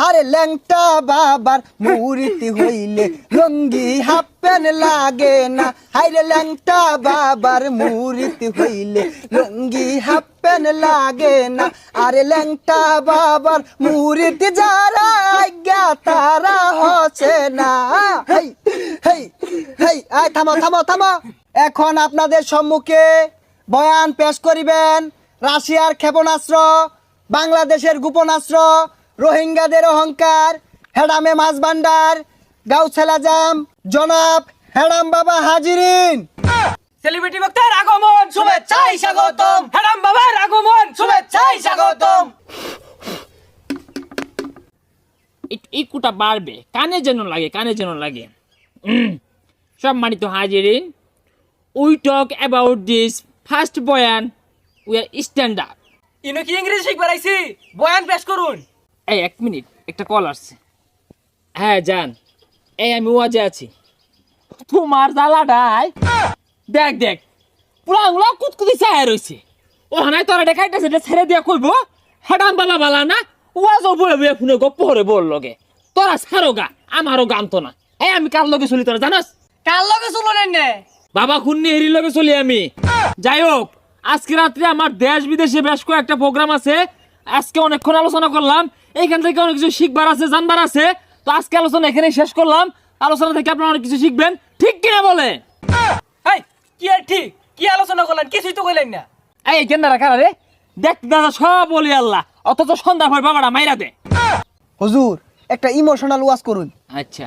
আরে ল্যাংটা বাবার মুরিতি হইলে লঙ্গি হাফ প্যান্ট লাগে না। হাইরে ল্যাংটা বাবার মুরিতি হইলে লঙ্গি হাফ প্যান্ট লাগে না। আরে ল্যাংটা বাবার মুরিতি যারা আজ্ঞা তারা হচ্ছে না। হেই হেই হেই, আয় থামো থামো থামো। এখন আপনাদের সম্মুখে বয়ান পেশ করিবেন রাশিয়ার ক্ষেপণাস্ত্র, বাংলাদেশের গোপনাস্ত্র, রোহিঙ্গাদের অহংকার, হেডামে মাছ ভান্ডার, গাউছেল আজম জনাব হেডাম বাবা হাজিরিন। সেলিব্রিটি বক্তার আগমন শুভেচ্ছায় স্বাগতম। হেরাম বাবার আগমন শুভেচ্ছায় স্বাগতম। ইকুটা বাড়বে, কানে যেন লাগে, কানে যেন লাগে। সম্মানিত হাজিরিন, we talk about this first বয়ান উই আর স্ট্যান্ডার্ড। ইনো কি ইংরেজি শিখবার আইছি? বয়ান পেশ করুন। এই 1 মিনিট, একটা কল আসছে। হ্যাঁ জান, এই আমি ওয়াজে আছি। তোমার জ্বালাটাই দেখ দেখ, পুরা আঙুলা কুতকুতি চায় রয়েছে। ও হানায় তোরা দেখাইতেছে, এটা ছেড়ে দিয়া কইব হেডাম বাবা বালা না, ওয়াজও বলে বলে ফোনে গপ্প হরে বল লগে। তোরা ছাড়ো গা, আমারও গাম তো না। এই আমি কার লগে চলি তোরা জানাস? কার লগে চললেন নে? বাবা খুন্নি হেরির লগে চলি আমি। যাই হোক, আজকে রাত্রে আমার দেশ বিদেশে বেশ কয়েকটা প্রোগ্রাম আছে। আজকে অনেকক্ষণ আলোচনা করলাম, এইখান থেকে অনেক কিছু শিখবার আছে, জানবার আছে। তো আজকে আলোচনা এখানে শেষ করলাম। আলোচনা থেকে আপনারা অনেক কিছু শিখবেন, ঠিক কিনা বলে? এই কি আর ঠিক, কি আলোচনা করলেন? কিছুই তো কইলেন না। এই কেন রাখা রে, দেখ দাদা সব বলি আল্লাহ, অথচ সন্ধ্যা ভয় বাবাটা মাইরা দে। হুজুর একটা ইমোশনাল ওয়াজ করুন। আচ্ছা,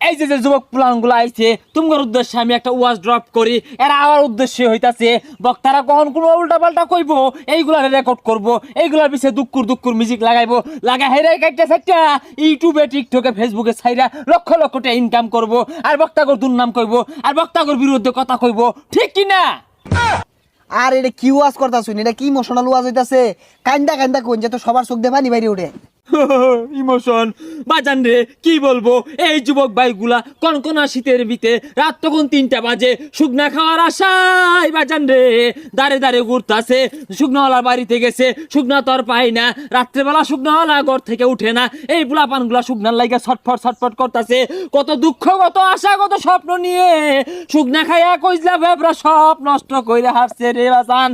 এই যে যে যুবক পুলানগুলো আইছে, তোমার উদ্দেশ্যে আমি একটা ওয়াজ ড্রপ করি। এরা আমার উদ্দেশ্যে হইতাছে বক্তারা কখন কোনো উল্টা পাল্টা কইব, এইগুলা রেকর্ড করব, এইগুলার পিছিয়ে দুক্কুর দুক্কুর মিউজিক লাগাইবো, লাগা হেরে কাটতে থাকটা ইউটিউবে, টিকটকে, ফেসবুকে ছাইরা লক্ষ লক্ষ টাকা ইনকাম করব, আর বক্তাগর দুর্নাম কইব, আর বক্তাগর বিরুদ্ধে কথা কইব, ঠিক কি না? আর এটা কি ওয়াজ করতা শুনি, এটা কি ইমোশনাল ওয়াজ হইতাছে? কান্দা কান্দা কোন যে তো সবার চোখ দিয়ে পানি বাইরে ওঠে। ইমোশন বাজান রে, কি বলবো। এই যুবক ভাইগুলা কনকনা শীতের ভিতে, রাত তখন 3টা বাজে, শুকনা খাওয়ার আশায় বাজান রে দাঁড়ে দাঁড়ে ঘুরতাছে। শুকনাওয়ালার বাড়িতে গেছে, শুকনা তো আর পাই না। রাত্রেবেলা শুকনাওয়ালা ঘর থেকে উঠে না। এই বুলাপানগুলা শুকনার লাইগা ছটফট ছটফট করতেছে। কত দুঃখ, কত আশা, কত স্বপ্ন নিয়ে শুকনা খাইয়া কইজলা ভেবরা সব নষ্ট কইরা হারছে রে বাজান।